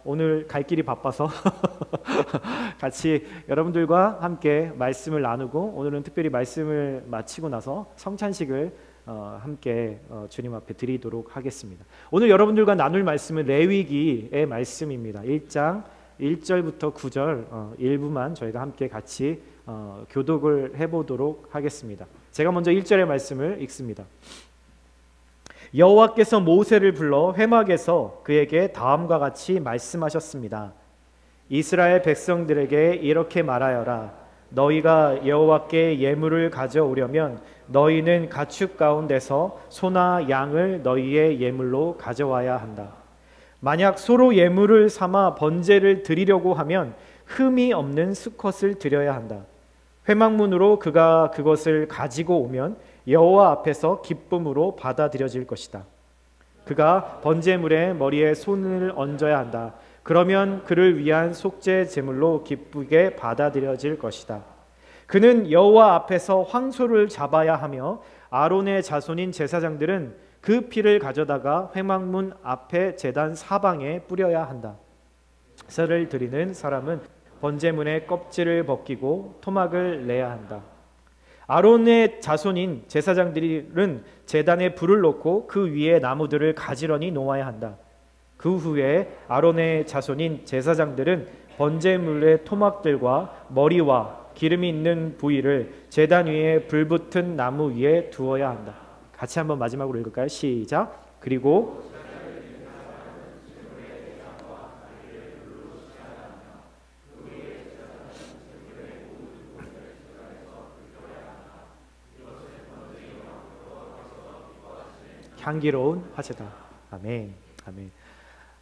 오늘 갈 길이 바빠서 같이 여러분들과 함께 말씀을 나누고, 오늘은 특별히 말씀을 마치고 나서 성찬식을 함께 주님 앞에 드리도록 하겠습니다. 오늘 여러분들과 나눌 말씀은 레위기의 말씀입니다. 1장 1절부터 9절 일부만 저희가 함께 같이 교독을 해보도록 하겠습니다. 제가 먼저 1절의 말씀을 읽습니다. 여호와께서 모세를 불러 회막에서 그에게 다음과 같이 말씀하셨습니다. 이스라엘 백성들에게 이렇게 말하여라. 너희가 여호와께 예물을 가져오려면 너희는 가축 가운데서 소나 양을 너희의 예물로 가져와야 한다. 만약 소로 예물을 삼아 번제를 드리려고 하면 흠이 없는 수컷을 드려야 한다. 회막문으로 그가 그것을 가지고 오면 여호와 앞에서 기쁨으로 받아들여질 것이다. 그가 번제물의 머리에 손을 얹어야 한다. 그러면 그를 위한 속죄 제물로 기쁘게 받아들여질 것이다. 그는 여호와 앞에서 황소를 잡아야 하며 아론의 자손인 제사장들은 그 피를 가져다가 회막문 앞에 제단 사방에 뿌려야 한다. 제사를 드리는 사람은 번제물의 껍질을 벗기고 토막을 내야 한다. 아론의 자손인 제사장들은 제단에 불을 놓고 그 위에 나무들을 가지런히 놓아야 한다. 그 후에 아론의 자손인 제사장들은 번제물의 토막들과 머리와 기름이 있는 부위를 제단 위에 불붙은 나무 위에 두어야 한다. 같이 한번 마지막으로 읽을까요? 시작. 그리고 향기로운 화제다. 아멘. 아멘.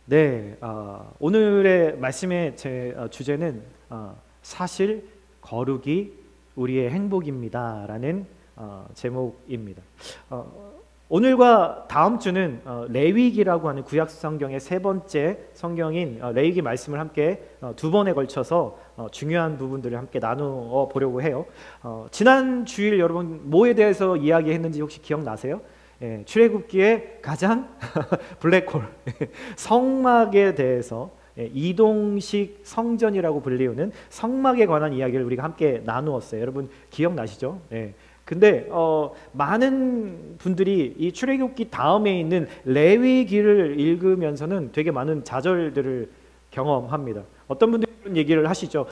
네, 오늘의 말씀의 제 주제는 사실 거룩이 우리의 행복입니다라는 제목입니다. 오늘과 다음 주는 레위기라고 하는 구약 성경의 세 번째 성경인 레위기 말씀을 함께 두 번에 걸쳐서 중요한 부분들을 함께 나누어 보려고 해요. 지난 주일 여러분 뭐에 대해서 이야기했는지 혹시 기억나세요? 예, 출애굽기의 가장 블랙홀 성막에 대해서, 이동식 성전이라고 불리우는 성막에 관한 이야기를 우리가 함께 나누었어요. 여러분 기억나시죠? 예. 근데 많은 분들이 이 출애굽기 다음에 있는 레위기를 읽으면서는 되게 많은 좌절들을 경험합니다. 어떤 분들이 이런 얘기를 하시죠.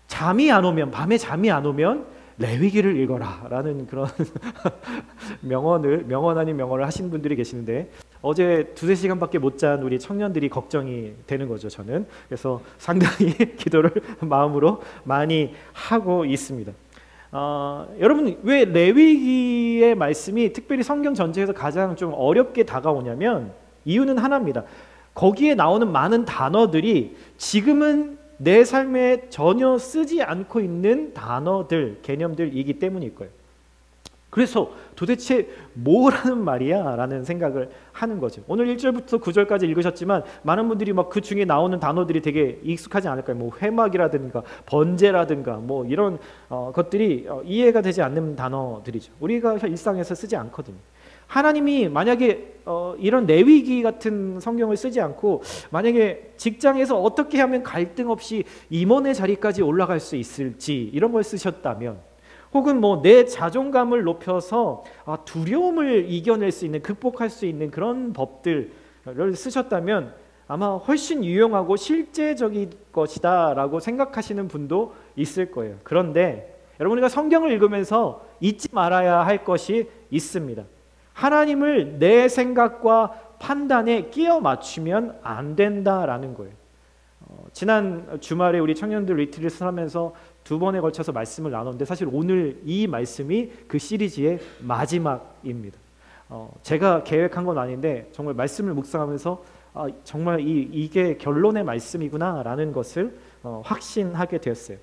잠이 안 오면, 밤에 잠이 안 오면 레위기를 읽어라 라는 그런 명언 아닌 명언을 하신 분들이 계시는데, 어제 2-3시간밖에 못 잔 우리 청년들이 걱정이 되는 거죠. 저는 그래서 상당히 기도를 마음으로 많이 하고 있습니다. 여러분, 왜 레위기의 말씀이 특별히 성경 전체에서 가장 좀 어렵게 다가오냐면 이유는 하나입니다. 거기에 나오는 많은 단어들이 지금은 내 삶에 전혀 쓰지 않고 있는 단어들, 개념들이기 때문일 거예요. 그래서 도대체 뭐라는 말이야? 라는 생각을 하는 거죠. 오늘 1절부터 9절까지 읽으셨지만 많은 분들이 막 그 중에 나오는 단어들이 되게 익숙하지 않을까요? 뭐 회막이라든가 번제라든가 뭐 이런 것들이 이해가 되지 않는 단어들이죠. 우리가 일상에서 쓰지 않거든요. 하나님이 만약에 이런 레위기 같은 성경을 쓰지 않고 만약에 직장에서 어떻게 하면 갈등 없이 임원의 자리까지 올라갈 수 있을지 이런 걸 쓰셨다면, 혹은 뭐 내 자존감을 높여서 두려움을 이겨낼 수 있는, 극복할 수 있는 그런 법들을 쓰셨다면 아마 훨씬 유용하고 실제적인 것이다 라고 생각하시는 분도 있을 거예요. 그런데 여러분, 우리가 성경을 읽으면서 잊지 말아야 할 것이 있습니다. 하나님을 내 생각과 판단에 끼워 맞추면 안 된다라는 거예요. 지난 주말에 우리 청년들 리트릿을 하면서 2번에 걸쳐서 말씀을 나눴는데, 사실 오늘 이 말씀이 그 시리즈의 마지막입니다. 제가 계획한 건 아닌데 정말 말씀을 묵상하면서 정말 이게 결론의 말씀이구나 라는 것을 확신하게 되었어요.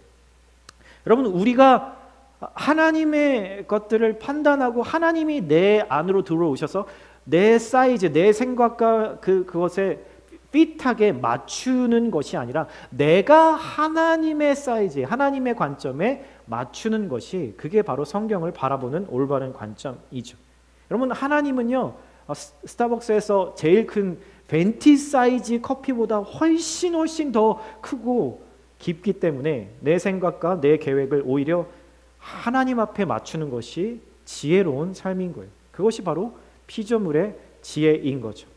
여러분, 우리가 하나님의 것들을 판단하고 하나님이 내 안으로 들어오셔서 내 사이즈, 내 생각과 그것에 핏하게 맞추는 것이 아니라 내가 하나님의 사이즈, 하나님의 관점에 맞추는 것이, 그게 바로 성경을 바라보는 올바른 관점이죠. 여러분, 하나님은요 스타벅스에서 제일 큰 벤티 사이즈 커피보다 훨씬 더 크고 깊기 때문에 내 생각과 내 계획을 오히려 하나님 앞에 맞추는 것이 지혜로운 삶인 거예요. 그것이 바로 피조물의 지혜인 거죠.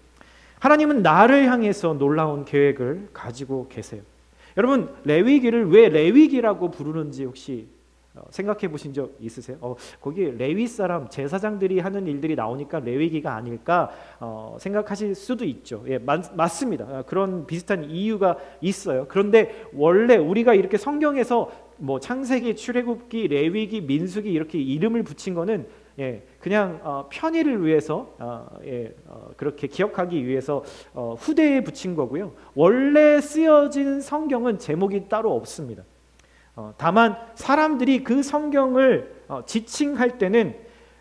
하나님은 나를 향해서 놀라운 계획을 가지고 계세요. 여러분, 레위기를 왜 레위기라고 부르는지 혹시 생각해 보신 적 있으세요? 거기 레위 사람 제사장들이 하는 일들이 나오니까 레위기가 아닐까 생각하실 수도 있죠. 예, 맞습니다. 그런 비슷한 이유가 있어요. 그런데 원래 우리가 이렇게 성경에서 뭐 창세기, 출애굽기, 레위기, 민수기 이렇게 이름을 붙인 거는 그냥 편의를 위해서 그렇게 기억하기 위해서 후대에 붙인 거고요. 원래 쓰여진 성경은 제목이 따로 없습니다. 다만 사람들이 그 성경을 지칭할 때는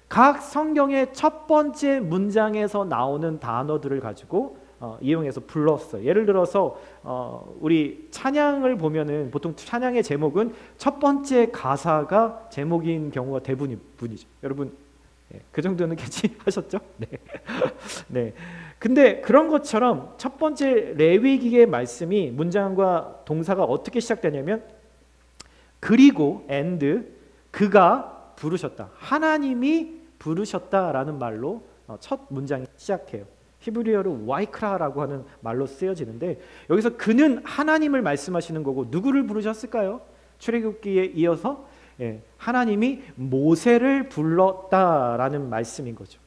각 성경의 첫 번째 문장에서 나오는 단어들을 가지고 이용해서 불렀어요. 예를 들어서 우리 찬양을 보면은 보통 찬양의 제목은 첫 번째 가사가 제목인 경우가 대부분이죠. 여러분, 그 정도는 캐치하셨죠? 네. 네. 근데 그런 것처럼 첫 번째 레위기의 말씀이 문장과 동사가 어떻게 시작되냐면 그리고 and 그가 부르셨다. 하나님이 부르셨다라는 말로 첫 문장이 시작해요. 히브리어로 와이크라라고 하는 말로 쓰여지는데 여기서 그는 하나님을 말씀하시는 거고 누구를 부르셨을까요? 출애굽기에 이어서 하나님이 모세를 불렀다라는 말씀인 거죠.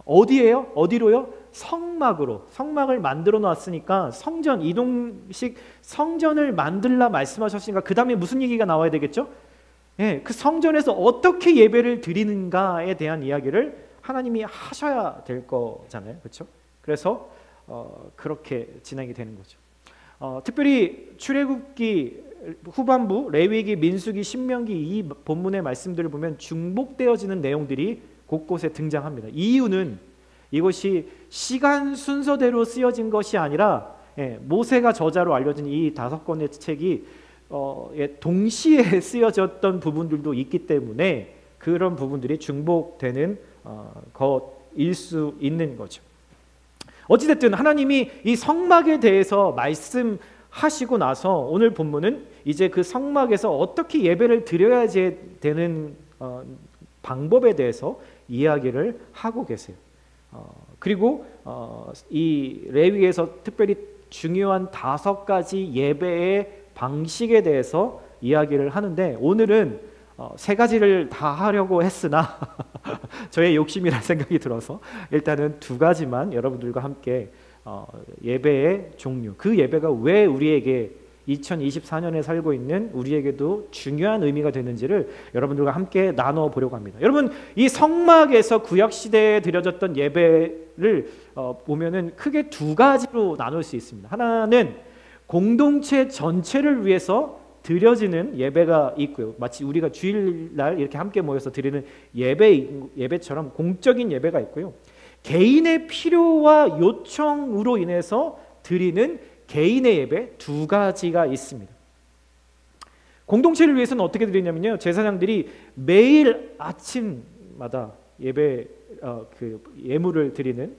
어디예요? 어디로요? 성막으로. 성막을 만들어 놨으니까 성전, 이동식 성전을 만들라 말씀하셨으니까 그 다음에 무슨 얘기가 나와야 되겠죠? 그 성전에서 어떻게 예배를 드리는가에 대한 이야기를 하나님이 하셔야 될 거잖아요. 그렇죠? 그래서 그렇게 진행이 되는 거죠. 특별히 출애굽기 후반부, 레위기, 민수기, 신명기 이 본문의 말씀들을 보면 중복되어지는 내용들이 곳곳에 등장합니다. 이유는 이것이 시간 순서대로 쓰여진 것이 아니라 모세가 저자로 알려진 이 5권의 책이 동시에 쓰여졌던 부분들도 있기 때문에 그런 부분들이 중복되는 것일 수 있는 거죠. 어찌됐든 하나님이 이 성막에 대해서 말씀하시고 나서 오늘 본문은 이제 그 성막에서 어떻게 예배를 드려야 되는 방법에 대해서 이야기를 하고 계세요. 그리고 이 레위기에서 특별히 중요한 5가지 예배의 방식에 대해서 이야기를 하는데 오늘은 3가지를 다 하려고 했으나 저의 욕심이라는 생각이 들어서 일단은 2가지만 여러분들과 함께 예배의 종류, 그 예배가 왜 우리에게 2024년에 살고 있는 우리에게도 중요한 의미가 되는지를 여러분들과 함께 나눠보려고 합니다. 여러분, 이 성막에서 구약시대에 드려졌던 예배를 보면은 크게 2가지로 나눌 수 있습니다. 하나는 공동체 전체를 위해서 드려지는 예배가 있고요. 마치 우리가 주일날 이렇게 함께 모여서 드리는 예배처럼 공적인 예배가 있고요. 개인의 필요와 요청으로 인해서 드리는 개인의 예배 2가지가 있습니다. 공동체를 위해서는 어떻게 드리냐면요, 제사장들이 매일 아침마다 예물을 드리는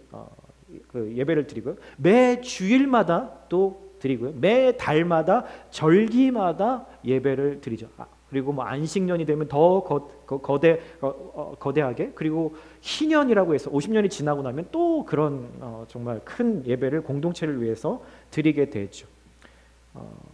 예배를 드리고요, 매 주일마다 또 드리고요, 매 달마다 절기마다 예배를 드리죠. 그리고 뭐 안식년이 되면 더 거대하게, 그리고 희년이라고 해서 50년이 지나고 나면 또 그런 정말 큰 예배를 공동체를 위해서 드리게 되죠.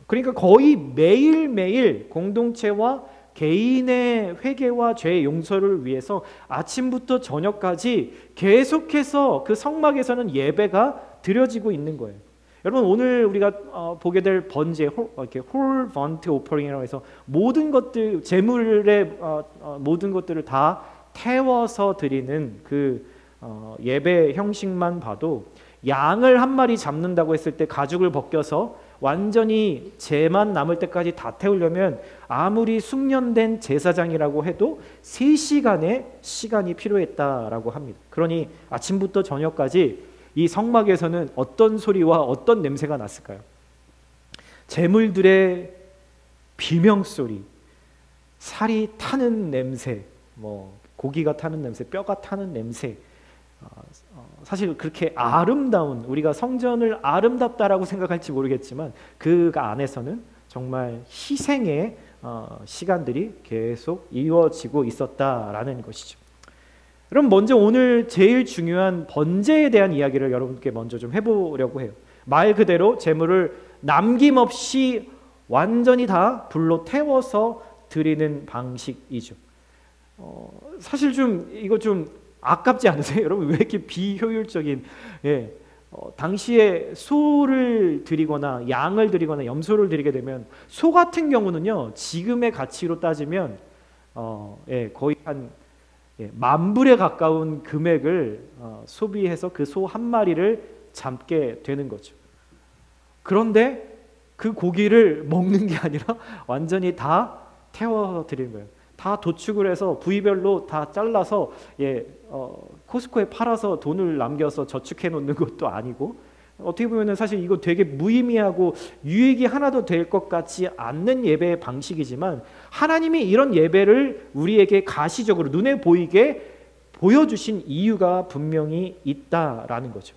그러니까 거의 매일매일 공동체와 개인의 회개와 죄 용서를 위해서 아침부터 저녁까지 계속해서 그 성막에서는 예배가 드려지고 있는 거예요. 여러분, 오늘 우리가 보게 될 번제, 이렇게 홀 번트 오퍼링이라고 해서 모든 것들, 제물의 모든 것들을 다 태워서 드리는 그 예배 형식만 봐도 양을 한 마리 잡는다고 했을 때 가죽을 벗겨서 완전히 재만 남을 때까지 다 태우려면 아무리 숙련된 제사장이라고 해도 3시간의 시간이 필요했다라고 합니다. 그러니 아침부터 저녁까지 이 성막에서는 어떤 소리와 어떤 냄새가 났을까요? 제물들의 비명소리, 살이 타는 냄새, 뭐 고기가 타는 냄새, 뼈가 타는 냄새, 사실 그렇게 아름다운, 우리가 성전을 아름답다라고 생각할지 모르겠지만 그 안에서는 정말 희생의 시간들이 계속 이루어지고 있었다라는 것이죠. 그럼 먼저 오늘 제일 중요한 번제에 대한 이야기를 여러분께 먼저 좀 해보려고 해요. 말 그대로 제물을 남김없이 완전히 다 불로 태워서 드리는 방식이죠. 사실 좀 이거 좀 아깝지 않으세요? 여러분 왜 이렇게 비효율적인, 당시에 소를 드리거나 양을 드리거나 염소를 드리게 되면 소 같은 경우는요 지금의 가치로 따지면 거의 한 10,000불에 가까운 금액을 소비해서 그 소 한 마리를 잡게 되는 거죠. 그런데 그 고기를 먹는 게 아니라 완전히 다 태워 드리는 거예요. 다 도축을 해서 부위별로 다 잘라서 코스코에 팔아서 돈을 남겨서 저축해 놓는 것도 아니고, 어떻게 보면 사실 이거 되게 무의미하고 유익이 하나도 될 것 같지 않는 예배의 방식이지만 하나님이 이런 예배를 우리에게 가시적으로 눈에 보이게 보여주신 이유가 분명히 있다라는 거죠.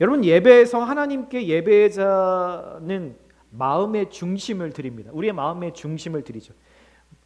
여러분 예배에서 하나님께 예배자는 마음의 중심을 드립니다. 우리의 마음의 중심을 드리죠.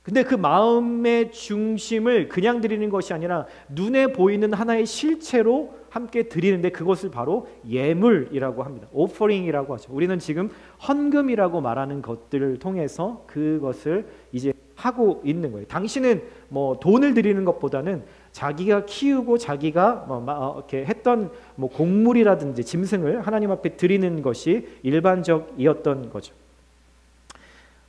근데 그 마음의 중심을 그냥 드리는 것이 아니라 눈에 보이는 하나의 실체로 함께 드리는데 그것을 바로 예물이라고 합니다. 오퍼링이라고 하죠. 우리는 지금 헌금이라고 말하는 것들을 통해서 그것을 이제 하고 있는 거예요. 당신은 뭐 돈을 드리는 것보다는 자기가 키우고 자기가 이렇게 했던 곡물이라든지 짐승을 하나님 앞에 드리는 것이 일반적이었던 거죠.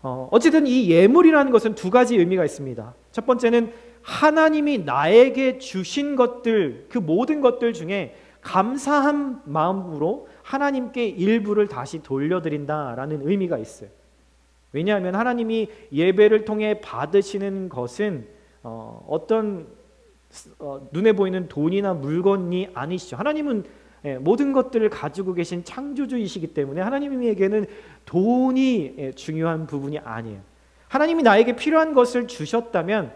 어쨌든 이 예물이라는 것은 두 가지 의미가 있습니다. 첫 번째는 하나님이 나에게 주신 것들, 그 모든 것들 중에 감사한 마음으로 하나님께 일부를 다시 돌려드린다라는 의미가 있어요. 왜냐하면 하나님이 예배를 통해 받으시는 것은 어떤 눈에 보이는 돈이나 물건이 아니시죠. 하나님은 모든 것들을 가지고 계신 창조주이시기 때문에 하나님에게는 돈이 중요한 부분이 아니에요. 하나님이 나에게 필요한 것을 주셨다면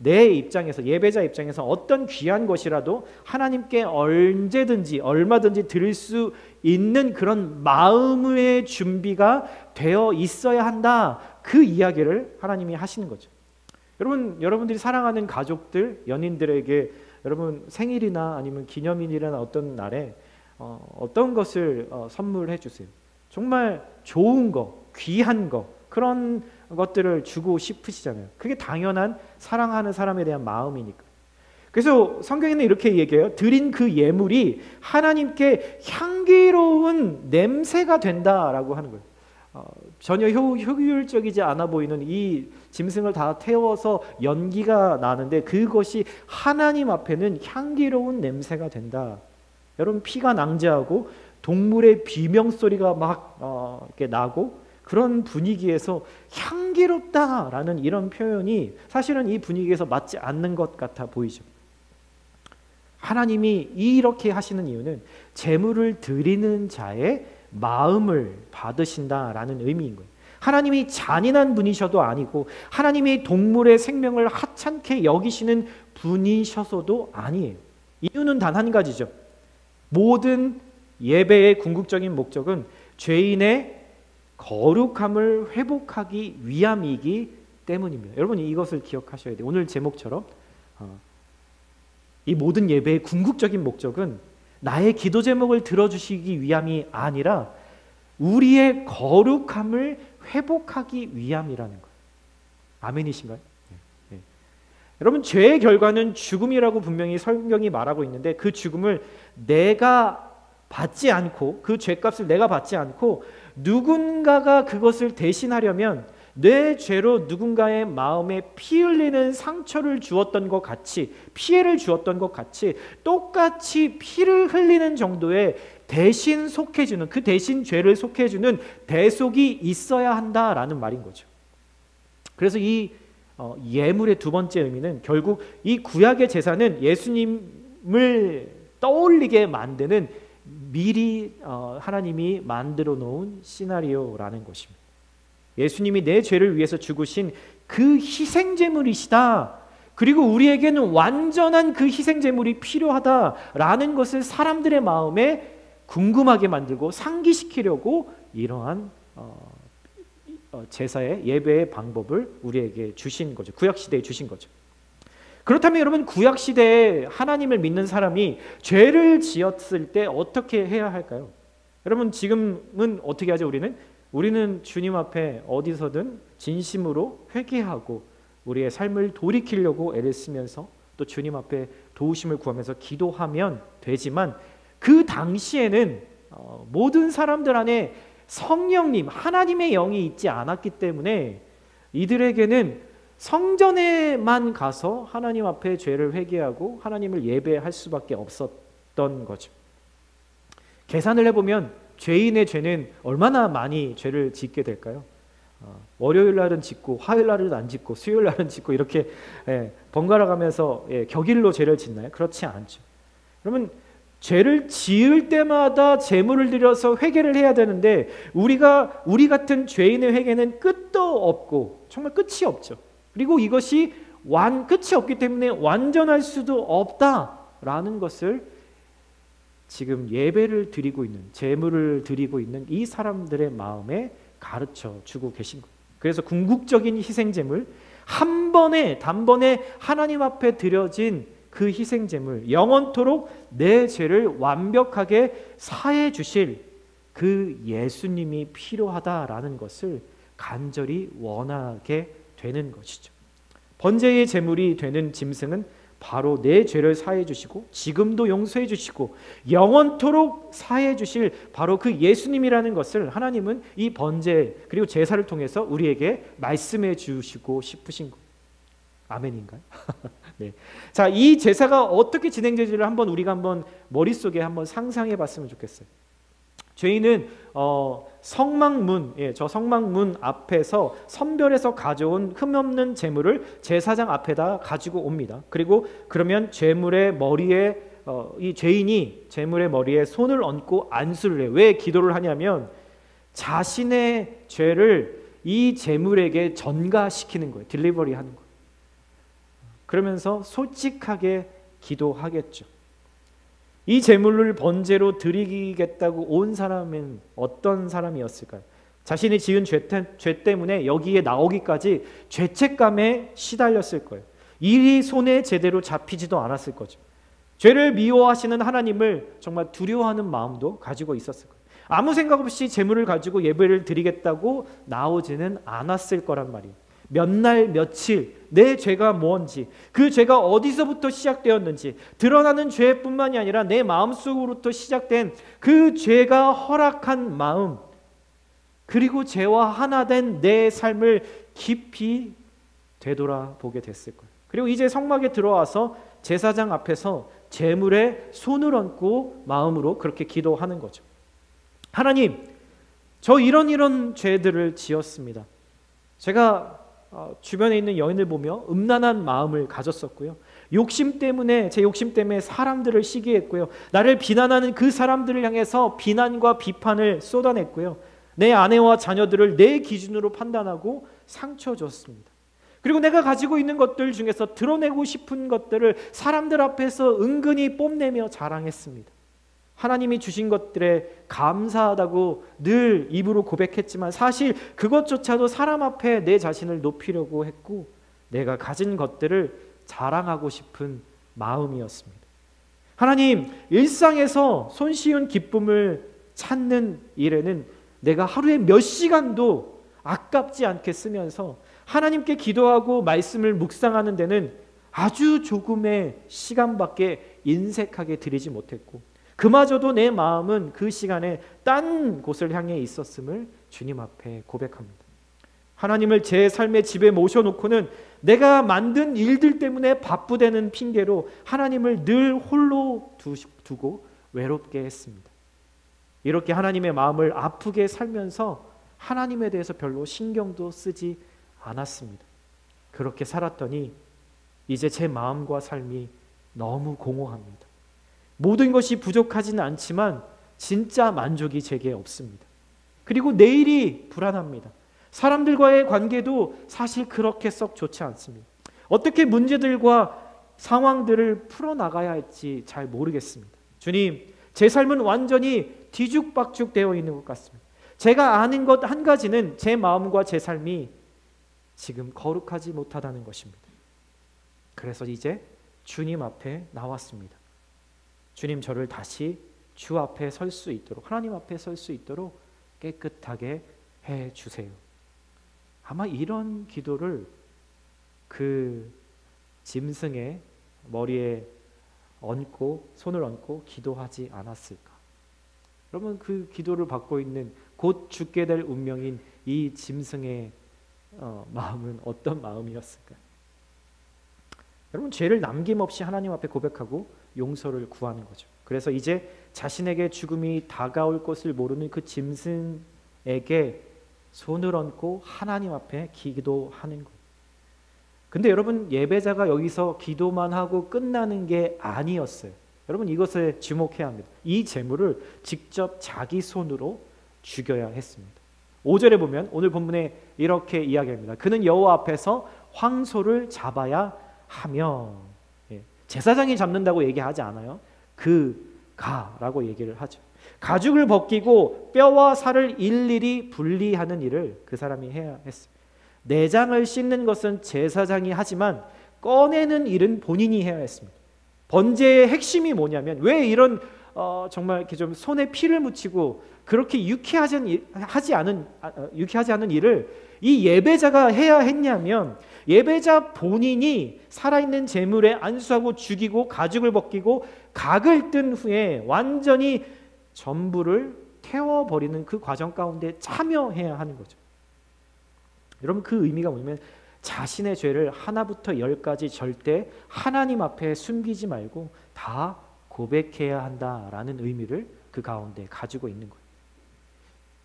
내 입장에서, 예배자 입장에서 어떤 귀한 것이라도 하나님께 언제든지 얼마든지 드릴 수 있는 그런 마음의 준비가 되어 있어야 한다, 그 이야기를 하나님이 하시는 거죠. 여러분들이 사랑하는 가족들, 연인들에게 여러분 생일이나 아니면 기념일이나 어떤 날에 어떤 것을 선물해 주세요. 정말 좋은 거, 귀한 거, 그런 것들을 주고 싶으시잖아요. 그게 당연한 사랑하는 사람에 대한 마음이니까. 그래서 성경에는 이렇게 얘기해요. 드린 그 예물이 하나님께 향기로운 냄새가 된다라고 하는 거예요. 전혀 효율적이지 않아 보이는 이 짐승을 다 태워서 연기가 나는데 그것이 하나님 앞에는 향기로운 냄새가 된다. 여러분 피가 낭자하고 동물의 비명소리가 막 이렇게 나고 그런 분위기에서 향기롭다라는 이런 표현이 사실은 이 분위기에서 맞지 않는 것 같아 보이죠. 하나님이 이렇게 하시는 이유는 제물을 드리는 자의 마음을 받으신다라는 의미인 거예요. 하나님이 잔인한 분이셔도 아니고 하나님이 동물의 생명을 하찮게 여기시는 분이셔서도 아니에요. 이유는 단 한 가지죠. 모든 예배의 궁극적인 목적은 죄인의 거룩함을 회복하기 위함이기 때문입니다. 여러분 이것을 기억하셔야 돼요. 오늘 제목처럼 이 모든 예배의 궁극적인 목적은 나의 기도 제목을 들어주시기 위함이 아니라 우리의 거룩함을 회복하기 위함이라는 거예요. 아멘이신가요? 네. 여러분 죄의 결과는 죽음이라고 분명히 성경이 말하고 있는데 그 죽음을 내가 받지 않고 그 죄값을 내가 받지 않고 누군가가 그것을 대신하려면 내 죄로 누군가의 마음에 피 흘리는 상처를 주었던 것 같이 피해를 주었던 것 같이 똑같이 피를 흘리는 정도의 대신 속해주는 그 대신 죄를 속해주는 대속이 있어야 한다라는 말인 거죠. 그래서 이 예물의 두 번째 의미는 결국 이 구약의 제사는 예수님을 떠올리게 만드는 미리 하나님이 만들어 놓은 시나리오라는 것입니다. 예수님이 내 죄를 위해서 죽으신 그 희생제물이시다. 그리고 우리에게는 완전한 그 희생 제물이 필요하다라는 것을 사람들의 마음에 궁금하게 만들고 상기시키려고 이러한 제사의 예배의 방법을 우리에게 주신 거죠. 구약 시대에 주신 거죠. 그렇다면 여러분, 구약 시대에 하나님을 믿는 사람이 죄를 지었을 때 어떻게 해야 할까요? 여러분, 지금은 어떻게 하죠? 우리는 주님 앞에 어디서든 진심으로 회개하고 우리의 삶을 돌이키려고 애를 쓰면서 또 주님 앞에 도우심을 구하면서 기도하면 되지만, 그 당시에는 모든 사람들 안에 성령님, 하나님의 영이 있지 않았기 때문에 이들에게는 성전에만 가서 하나님 앞에 죄를 회개하고 하나님을 예배할 수밖에 없었던 거죠. 계산을 해보면 죄인의 죄는 얼마나 많이 죄를 짓게 될까요? 월요일 날은 짓고 화요일 날은 안 짓고 수요일 날은 짓고 이렇게 번갈아 가면서 격일로 죄를 짓나요? 그렇지 않죠. 그러면 죄를 지을 때마다 제물을 드려서 회개를 해야 되는데, 우리 같은 죄인의 회개는 끝도 없고 정말 끝이 없죠. 그리고 이것이 끝이 없기 때문에 완전할 수도 없다라는 것을 지금 예배를 드리고 있는, 제물을 드리고 있는 이 사람들의 마음에 가르쳐 주고 계신 거예요. 그래서 궁극적인 희생 제물, 단번에 하나님 앞에 드려진 그 희생 제물, 영원토록 내 죄를 완벽하게 사해 주실 그 예수님이 필요하다라는 것을 간절히 원하게 되는 것이죠. 번제의 제물이 되는 짐승은 바로 내 죄를 사해 주시고 지금도 용서해 주시고 영원토록 사해 주실 바로 그 예수님이라는 것을 하나님은 이 번제 그리고 제사를 통해서 우리에게 말씀해 주시고 싶으신 것. 아멘인가요? 네. 자, 이 제사가 어떻게 진행되지를 우리가 한번 머릿속에 한번 상상해 봤으면 좋겠어요. 죄인은 성막문, 저 성막문 앞에서 선별해서 가져온 흠없는 제물을 제사장 앞에다 가지고 옵니다. 그러면 제물의 머리에 이 죄인이 제물의 머리에 손을 얹고 안수를 해요. 왜 기도를 하냐면 자신의 죄를 이 제물에게 전가시키는 거예요. 딜리버리 하는 거예요. 그러면서 솔직하게 기도하겠죠. 이 제물을 번제로 드리겠다고 온 사람은 어떤 사람이었을까요? 자신이 지은 죄 때문에 여기에 나오기까지 죄책감에 시달렸을 거예요. 일이 손에 제대로 잡히지도 않았을 거죠. 죄를 미워하시는 하나님을 정말 두려워하는 마음도 가지고 있었을 거예요. 아무 생각 없이 제물을 가지고 예배를 드리겠다고 나오지는 않았을 거란 말이에요. 몇 날 며칠 내 죄가 뭔지, 그 죄가 어디서부터 시작되었는지, 드러나는 죄뿐만이 아니라 내 마음속으로부터 시작된 그 죄가 허락한 마음, 그리고 죄와 하나 된 내 삶을 깊이 되돌아보게 됐을 거예요. 그리고 이제 성막에 들어와서 제사장 앞에서 제물에 손을 얹고 마음으로 그렇게 기도하는 거죠. 하나님, 저 이런 죄들을 지었습니다. 제가 주변에 있는 여인을 보며 음란한 마음을 가졌었고요. 제 욕심 때문에 사람들을 시기했고요. 나를 비난하는 그 사람들을 향해서 비난과 비판을 쏟아냈고요. 내 아내와 자녀들을 내 기준으로 판단하고 상처 줬습니다. 그리고 내가 가지고 있는 것들 중에서 드러내고 싶은 것들을 사람들 앞에서 은근히 뽐내며 자랑했습니다. 하나님이 주신 것들에 감사하다고 늘 입으로 고백했지만 사실 그것조차도 사람 앞에 내 자신을 높이려고 했고 내가 가진 것들을 자랑하고 싶은 마음이었습니다. 하나님, 일상에서 손쉬운 기쁨을 찾는 일에는 내가 하루에 몇 시간도 아깝지 않게 쓰면서 하나님께 기도하고 말씀을 묵상하는 데는 아주 조금의 시간밖에 인색하게 드리지 못했고 그마저도 내 마음은 그 시간에 딴 곳을 향해 있었음을 주님 앞에 고백합니다. 하나님을 제 삶의 집에 모셔놓고는 내가 만든 일들 때문에 바쁘다는 핑계로 하나님을 늘 홀로 두고 외롭게 했습니다. 이렇게 하나님의 마음을 아프게 살면서 하나님에 대해서 별로 신경도 쓰지 않았습니다. 그렇게 살았더니 이제 제 마음과 삶이 너무 공허합니다. 모든 것이 부족하지는 않지만 진짜 만족이 제게 없습니다. 그리고 내일이 불안합니다. 사람들과의 관계도 사실 그렇게 썩 좋지 않습니다. 어떻게 문제들과 상황들을 풀어나가야 할지 잘 모르겠습니다. 주님, 제 삶은 완전히 뒤죽박죽 되어 있는 것 같습니다. 제가 아는 것 한 가지는 제 마음과 제 삶이 지금 거룩하지 못하다는 것입니다. 그래서 이제 주님 앞에 나왔습니다. 주님, 저를 다시 주 앞에 설 수 있도록, 하나님 앞에 설 수 있도록 깨끗하게 해 주세요. 아마 이런 기도를 그 짐승의 머리에 얹고 손을 얹고 기도하지 않았을까? 여러분, 그 기도를 받고 있는 곧 죽게 될 운명인 이 짐승의 마음은 어떤 마음이었을까요? 여러분, 죄를 남김없이 하나님 앞에 고백하고 용서를 구하는 거죠. 그래서 이제 자신에게 죽음이 다가올 것을 모르는 그 짐승에게 손을 얹고 하나님 앞에 기도하는 거예요. 근데 여러분, 예배자가 여기서 기도만 하고 끝나는 게 아니었어요. 여러분, 이것에 주목해야 합니다. 이 제물을 직접 자기 손으로 죽여야 했습니다. 5절에 보면 오늘 본문에 이렇게 이야기합니다. 그는 여호와 앞에서 황소를 잡아야 하며, 제사장이 잡는다고 얘기하지 않아요. 그가라고 얘기를 하죠. 가죽을 벗기고 뼈와 살을 일일이 분리하는 일을 그 사람이 해야 했어요. 내장을 씻는 것은 제사장이 하지만 꺼내는 일은 본인이 해야 했습니다. 번제의 핵심이 뭐냐면, 왜 이런 정말 이렇게 좀 손에 피를 묻히고 그렇게 유쾌하지 않은 일을 이 예배자가 해야 했냐면, 예배자 본인이 살아있는 제물에 안수하고 죽이고 가죽을 벗기고 각을 뜬 후에 완전히 전부를 태워버리는 그 과정 가운데 참여해야 하는 거죠. 여러분, 그 의미가 뭐냐면 자신의 죄를 하나부터 열까지 절대 하나님 앞에 숨기지 말고 다 고백해야 한다라는 의미를 그 가운데 가지고 있는 거예요.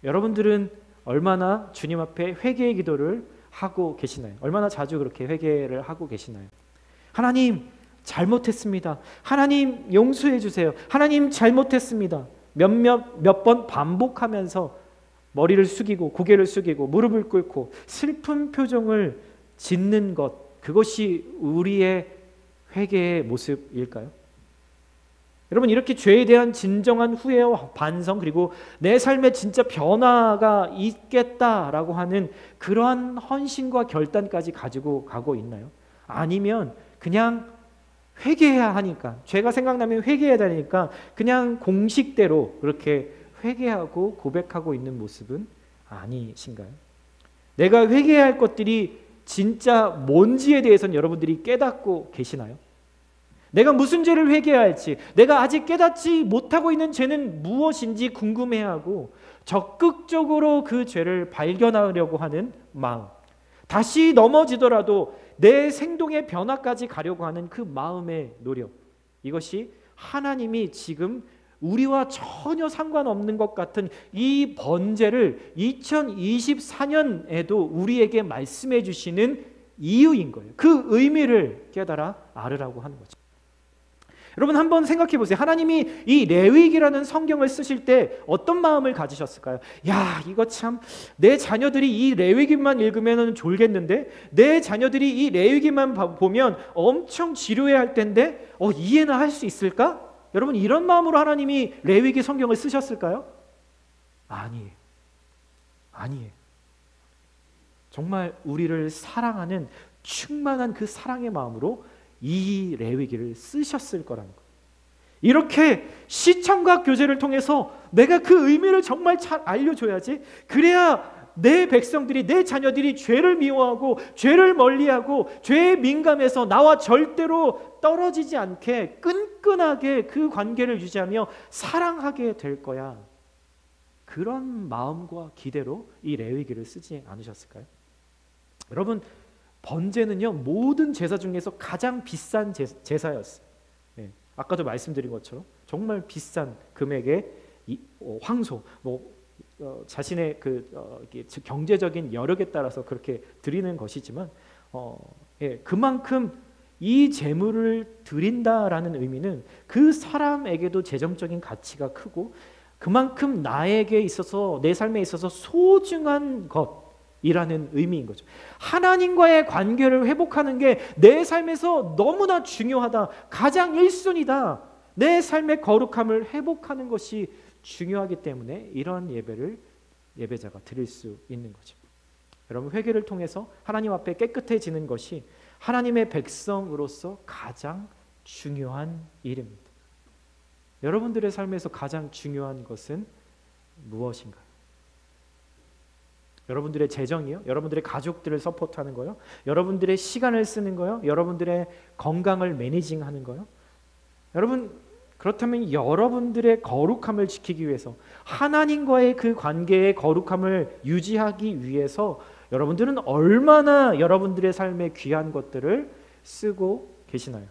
여러분들은 얼마나 주님 앞에 회개의 기도를 하고 계시나요? 얼마나 자주 그렇게 회개를 하고 계시나요? 하나님, 잘못했습니다. 하나님, 용서해 주세요. 하나님, 잘못했습니다. 몇 번 반복하면서 머리를 숙이고 고개를 숙이고 무릎을 꿇고 슬픈 표정을 짓는 것, 그것이 우리의 회개의 모습일까요? 여러분, 이렇게 죄에 대한 진정한 후회와 반성, 그리고 내 삶에 진짜 변화가 있겠다라고 하는 그러한 헌신과 결단까지 가지고 가고 있나요? 아니면 그냥 회개해야 하니까, 죄가 생각나면 회개해야 되니까 그냥 공식대로 그렇게 회개하고 고백하고 있는 모습은 아니신가요? 내가 회개해야 할 것들이 진짜 뭔지에 대해서는 여러분들이 깨닫고 계시나요? 내가 무슨 죄를 회개해야 할지, 내가 아직 깨닫지 못하고 있는 죄는 무엇인지 궁금해하고 적극적으로 그 죄를 발견하려고 하는 마음, 다시 넘어지더라도 내 행동의 변화까지 가려고 하는 그 마음의 노력, 이것이 하나님이 지금 우리와 전혀 상관없는 것 같은 이 번제를 2024년에도 우리에게 말씀해 주시는 이유인 거예요. 그 의미를 깨달아 알으라고 하는 거죠. 여러분, 한번 생각해 보세요. 하나님이 이 레위기라는 성경을 쓰실 때 어떤 마음을 가지셨을까요? 야, 이거 참, 내 자녀들이 이 레위기만 읽으면 졸겠는데, 내 자녀들이 이 레위기만 보면 엄청 지루해 할 텐데 이해나 할 수 있을까? 여러분, 이런 마음으로 하나님이 레위기 성경을 쓰셨을까요? 아니에요. 정말 우리를 사랑하는 충만한 그 사랑의 마음으로 이 레위기를 쓰셨을 거라는 거예요. 이렇게 시청각 교제를 통해서 내가 그 의미를 정말 잘 알려줘야지, 그래야 내 백성들이, 내 자녀들이 죄를 미워하고 죄를 멀리하고 죄에 민감해서 나와 절대로 떨어지지 않게 끈끈하게 그 관계를 유지하며 사랑하게 될 거야. 그런 마음과 기대로 이 레위기를 쓰지 않으셨을까요? 여러분, 번제는요, 모든 제사 중에서 가장 비싼 제사였어요. 아까도 말씀드린 것처럼 정말 비싼 금액의 황소, 자신의 경제적인 여력에 따라서 그렇게 드리는 것이지만, 그만큼 이 제물을 드린다라는 의미는 그 사람에게도 재정적인 가치가 크고, 그만큼 나에게 있어서, 내 삶에 있어서 소중한 것, 이라는 의미인 거죠. 하나님과의 관계를 회복하는 게 내 삶에서 너무나 중요하다. 가장 1순위다. 내 삶의 거룩함을 회복하는 것이 중요하기 때문에 이런 예배를 예배자가 드릴 수 있는 거죠. 여러분, 회개를 통해서 하나님 앞에 깨끗해지는 것이 하나님의 백성으로서 가장 중요한 일입니다. 여러분들의 삶에서 가장 중요한 것은 무엇인가요? 여러분들의 재정이요? 여러분들의 가족들을 서포트하는 거요? 여러분들의 시간을 쓰는 거요? 여러분들의 건강을 매니징하는 거요? 여러분, 그렇다면 여러분들의 거룩함을 지키기 위해서, 하나님과의 그 관계의 거룩함을 유지하기 위해서 여러분들은 얼마나 여러분들의 삶에 귀한 것들을 쓰고 계시나요?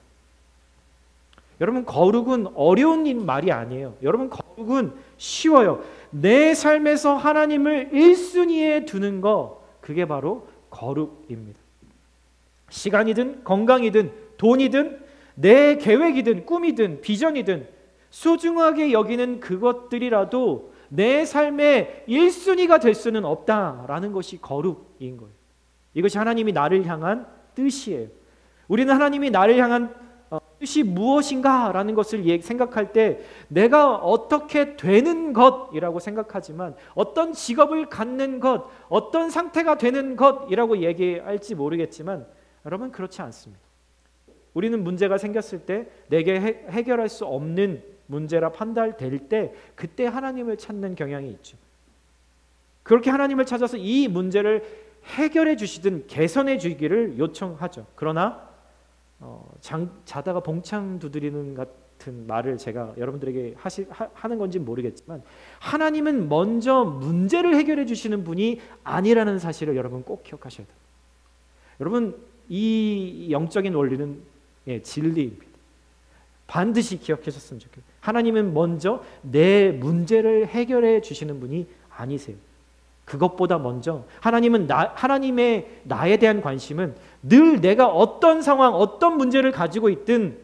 여러분, 거룩은 어려운 말이 아니에요. 여러분, 거룩은 쉬워요. 내 삶에서 하나님을 1순위에 두는 거, 그게 바로 거룩입니다. 시간이든 건강이든 돈이든 내 계획이든 꿈이든 비전이든 소중하게 여기는 그것들이라도 내 삶의 1순위가 될 수는 없다라는 것이 거룩인 거예요. 이것이 하나님이 나를 향한 뜻이에요. 우리는 하나님이 나를 향한 뜻이 무엇인가 라는 것을 생각할 때 내가 어떻게 되는 것이라고 생각하지만, 어떤 직업을 갖는 것, 어떤 상태가 되는 것이라고 얘기할지 모르겠지만, 여러분, 그렇지 않습니다. 우리는 문제가 생겼을 때 내게 해결할 수 없는 문제라 판단될 때 그때 하나님을 찾는 경향이 있죠. 그렇게 하나님을 찾아서 이 문제를 해결해 주시든 개선해 주기를 요청하죠. 그러나 자다가 봉창 두드리는 같은 말을 제가 여러분들에게 하는 건지 모르겠지만, 하나님은 먼저 문제를 해결해 주시는 분이 아니라는 사실을 여러분 꼭 기억하셔야 돼요. 여러분, 이 영적인 원리는 진리입니다. 반드시 기억하셨으면 좋겠어요. 하나님은 먼저 내 문제를 해결해 주시는 분이 아니세요. 그것보다 먼저 하나님은 하나님의 나에 대한 관심은 늘 내가 어떤 상황, 어떤 문제를 가지고 있든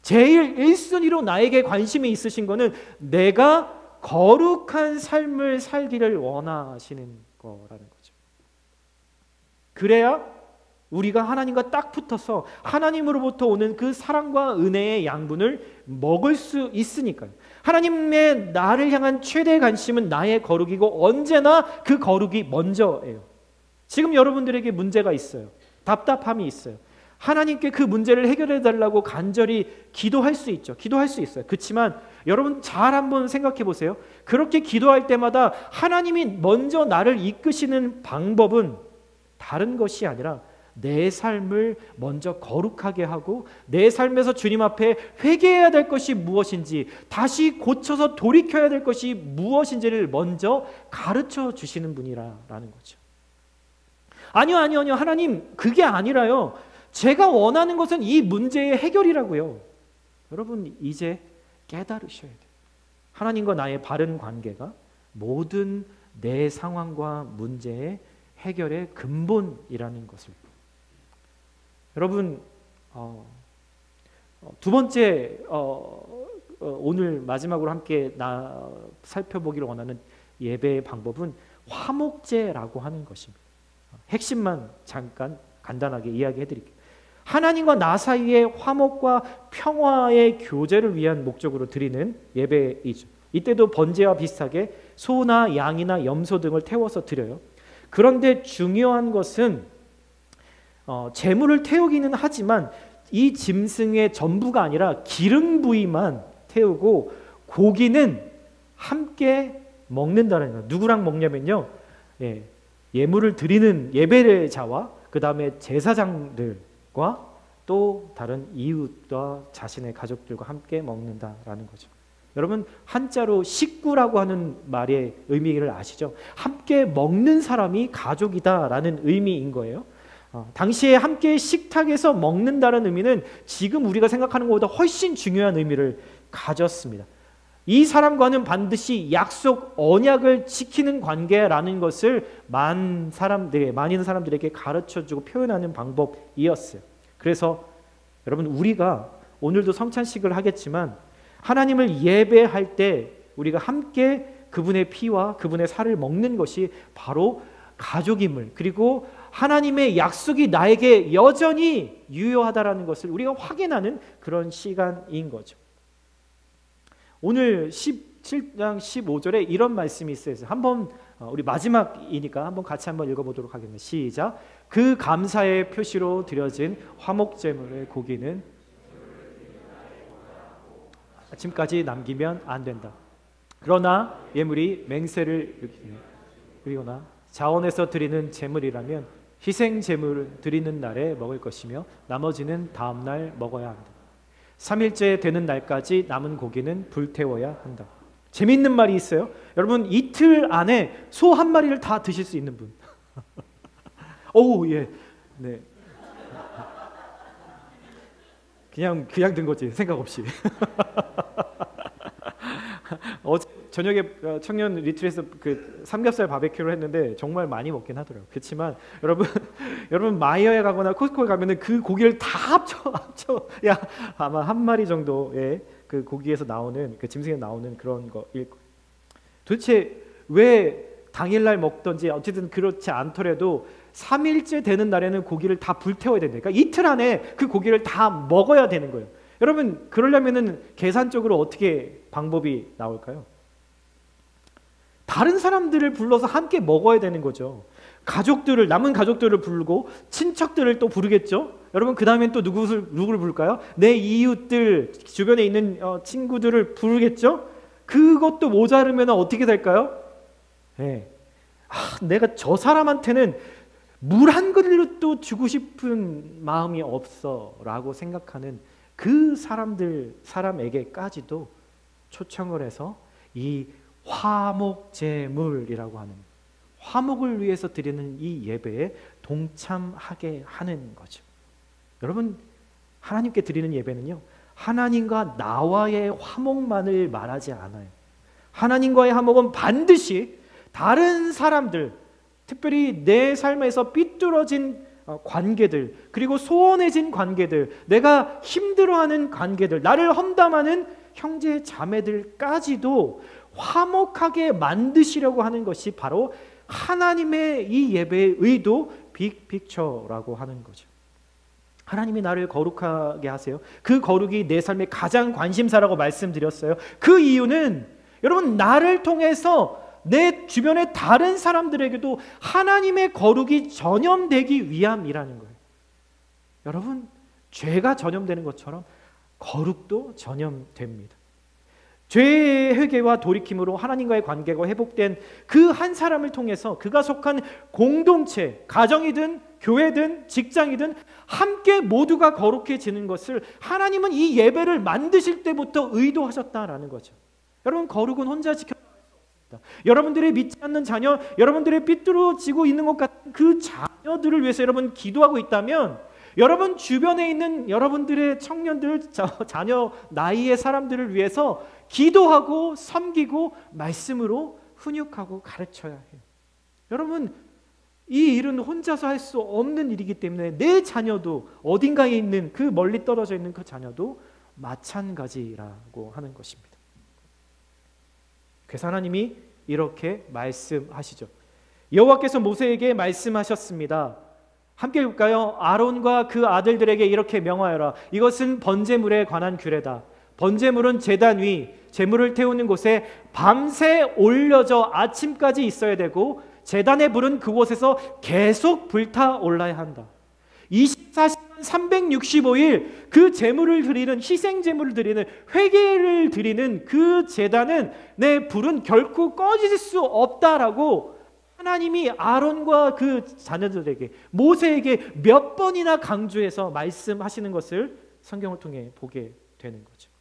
제일 1순위로 나에게 관심이 있으신 것은 내가 거룩한 삶을 살기를 원하시는 거라는 거죠. 그래야 우리가 하나님과 딱 붙어서 하나님으로부터 오는 그 사랑과 은혜의 양분을 먹을 수 있으니까요. 하나님의 나를 향한 최대의 관심은 나의 거룩이고 언제나 그 거룩이 먼저예요. 지금 여러분들에게 문제가 있어요. 답답함이 있어요. 하나님께 그 문제를 해결해 달라고 간절히 기도할 수 있죠. 기도할 수 있어요. 그렇지만 여러분 잘 한번 생각해 보세요. 그렇게 기도할 때마다 하나님이 먼저 나를 이끄시는 방법은 다른 것이 아니라 내 삶을 먼저 거룩하게 하고 내 삶에서 주님 앞에 회개해야 될 것이 무엇인지, 다시 고쳐서 돌이켜야 될 것이 무엇인지를 먼저 가르쳐 주시는 분이라는 거죠. 아니요, 하나님, 그게 아니라요. 제가 원하는 것은 이 문제의 해결이라고요. 여러분, 이제 깨달으셔야 돼요. 하나님과 나의 바른 관계가 모든 내 상황과 문제의 해결의 근본이라는 것을. 여러분, 두 번째 오늘 마지막으로 함께 살펴보기를 원하는 예배의 방법은 화목제라고 하는 것입니다. 핵심만 잠깐 간단하게 이야기해 드릴게요. 하나님과 나 사이의 화목과 평화의 교제를 위한 목적으로 드리는 예배이죠. 이때도 번제와 비슷하게 소나 양이나 염소 등을 태워서 드려요. 그런데 중요한 것은 제물을 태우기는 하지만 이 짐승의 전부가 아니라 기름 부위만 태우고 고기는 함께 먹는다는 거예요. 누구랑 먹냐면요, 예물을 드리는 예배자와 그 다음에 제사장들과 또 다른 이웃과 자신의 가족들과 함께 먹는다라는 거죠. 여러분, 한자로 식구라고 하는 말의 의미를 아시죠? 함께 먹는 사람이 가족이다라는 의미인 거예요. 당시에 함께 식탁에서 먹는다는 의미는 지금 우리가 생각하는 것보다 훨씬 중요한 의미를 가졌습니다. 이 사람과는 반드시 약속, 언약을 지키는 관계라는 것을 많은 사람들에게 가르쳐주고 표현하는 방법이었어요. 그래서 여러분, 우리가 오늘도 성찬식을 하겠지만 하나님을 예배할 때 우리가 함께 그분의 피와 그분의 살을 먹는 것이 바로 가족임을, 그리고 하나님의 약속이 나에게 여전히 유효하다라는 것을 우리가 확인하는 그런 시간인 거죠. 오늘 17장 15절에 이런 말씀이 있어요. 한번 우리 마지막이니까 한번 같이 한번 읽어보도록 하겠습니다. 시작. 그 감사의 표시로 드려진 화목제물의 고기는 아침까지 남기면 안 된다. 그러나 예물이 맹세를 일으키거나 자원에서 드리는 제물이라면 희생 제물을 드리는 날에 먹을 것이며 나머지는 다음 날 먹어야 한다. 3일째 되는 날까지 남은 고기는 불태워야 한다. 재미있는 말이 있어요. 여러분, 이틀 안에 소 한 마리를 다 드실 수 있는 분. 오, 예, 네. 그냥 든 거지, 생각 없이. 어제 저녁에 청년 리트릿에서 그 삼겹살 바베큐를 했는데 정말 많이 먹긴 하더라고요. 그렇지만 여러분 마이어에 가거나 코스트코에 가면은 그 고기를 다 합쳐야 아마 한 마리 정도의 그 고기에서 나오는, 그 짐승에 나오는 그런 거일 거예요. 도대체 왜 당일날 먹던지 어쨌든 그렇지 않더라도 3일째 되는 날에는 고기를 다 불태워야 된다. 그러니까 이틀 안에 그 고기를 다 먹어야 되는 거예요. 여러분, 그러려면은 계산적으로 어떻게 방법이 나올까요? 다른 사람들을 불러서 함께 먹어야 되는 거죠. 남은 가족들을 부르고 친척들을 또 부르겠죠. 여러분, 그 다음엔 또 누구를 부를까요? 내 이웃들, 주변에 있는 친구들을 부르겠죠. 그것도 모자르면 어떻게 될까요? 네. 내가 저 사람한테는 물 한 그릇도 주고 싶은 마음이 없어라고 생각하는 그 사람에게까지도 초청을 해서 이 화목제물이라고 하는, 화목을 위해서 드리는 이 예배에 동참하게 하는 거죠. 여러분, 하나님께 드리는 예배는요, 하나님과 나와의 화목만을 말하지 않아요. 하나님과의 화목은 반드시 다른 사람들, 특별히 내 삶에서 삐뚤어진 관계들, 그리고 소원해진 관계들, 내가 힘들어하는 관계들, 나를 험담하는 형제 자매들까지도 화목하게 만드시려고 하는 것이 바로 하나님의 이 예배의 의도, 빅픽처라고 하는 거죠. 하나님이 나를 거룩하게 하세요. 그 거룩이 내 삶의 가장 관심사라고 말씀드렸어요. 그 이유는 여러분, 나를 통해서 내 주변의 다른 사람들에게도 하나님의 거룩이 전염되기 위함이라는 거예요. 여러분, 죄가 전염되는 것처럼 거룩도 전염됩니다. 죄의 회개와 돌이킴으로 하나님과의 관계가 회복된 그 한 사람을 통해서 그가 속한 공동체, 가정이든 교회든 직장이든 함께 모두가 거룩해지는 것을 하나님은 이 예배를 만드실 때부터 의도하셨다라는 거죠. 여러분, 거룩은 혼자 지켜나갈 수 없습니다. 여러분들의 믿지 않는 자녀, 여러분들의 삐뚤어지고 있는 것 같은 그 자녀들을 위해서 여러분 기도하고 있다면, 여러분 주변에 있는 여러분들의 청년들, 자녀 나이의 사람들을 위해서 기도하고 섬기고 말씀으로 훈육하고 가르쳐야 해요. 여러분, 이 일은 혼자서 할 수 없는 일이기 때문에 내 자녀도, 어딘가에 있는 그 멀리 떨어져 있는 그 자녀도 마찬가지라고 하는 것입니다. 그래서 하나님이 이렇게 말씀하시죠. 여호와께서 모세에게 말씀하셨습니다. 함께 읽을까요? 아론과 그 아들들에게 이렇게 명하여라. 이것은 번제물에 관한 규례다. 번제물은 제단 위, 제물을 태우는 곳에 밤새 올려져 아침까지 있어야 되고, 제단의 불은 그곳에서 계속 불타올라야 한다. 24시간 365일 그 제물을 드리는, 희생 제물을 드리는, 회개를 드리는 그 제단은, 내 불은 결코 꺼질 수 없다라고 하나님이 아론과 그 자녀들에게, 모세에게 몇 번이나 강조해서 말씀하시는 것을 성경을 통해 보게 되는 거죠.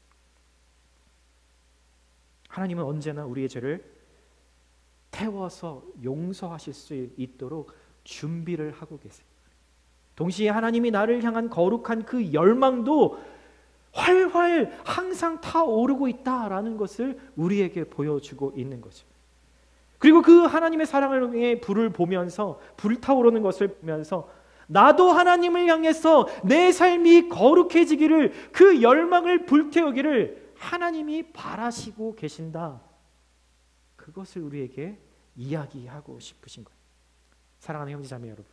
하나님은 언제나 우리의 죄를 태워서 용서하실 수 있도록 준비를 하고 계세요. 동시에 하나님이 나를 향한 거룩한 그 열망도 활활 항상 타오르고 있다라는 것을 우리에게 보여주고 있는 거죠. 그리고 그 하나님의 사랑을 향해 불을 보면서, 불타오르는 것을 보면서 나도 하나님을 향해서 내 삶이 거룩해지기를, 그 열망을 불태우기를 하나님이 바라시고 계신다. 그것을 우리에게 이야기하고 싶으신 거예요. 사랑하는 형제자매 여러분,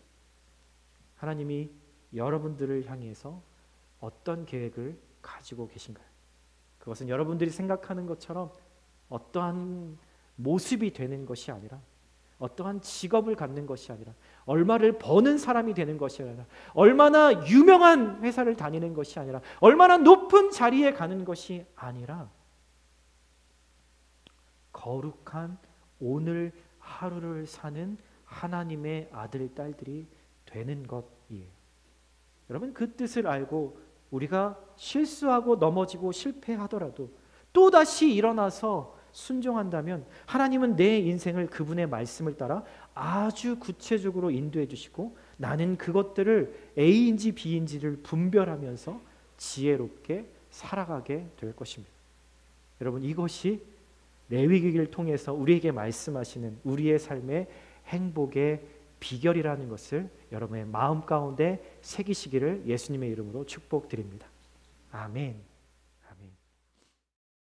하나님이 여러분들을 향해서 어떤 계획을 가지고 계신가요? 그것은 여러분들이 생각하는 것처럼 어떠한 모습이 되는 것이 아니라, 어떠한 직업을 갖는 것이 아니라, 얼마를 버는 사람이 되는 것이 아니라, 얼마나 유명한 회사를 다니는 것이 아니라, 얼마나 높은 자리에 가는 것이 아니라, 거룩한 오늘 하루를 사는 하나님의 아들, 딸들이 되는 것이에요. 여러분, 그 뜻을 알고 우리가 실수하고 넘어지고 실패하더라도 또다시 일어나서 순종한다면 하나님은 내 인생을 그분의 말씀을 따라 아주 구체적으로 인도해 주시고, 나는 그것들을 A인지 B인지를 분별하면서 지혜롭게 살아가게 될 것입니다. 여러분, 이것이 레위기를 통해서 우리에게 말씀하시는 우리의 삶의 행복의 비결이라는 것을 여러분의 마음 가운데 새기시기를 예수님의 이름으로 축복드립니다. 아멘.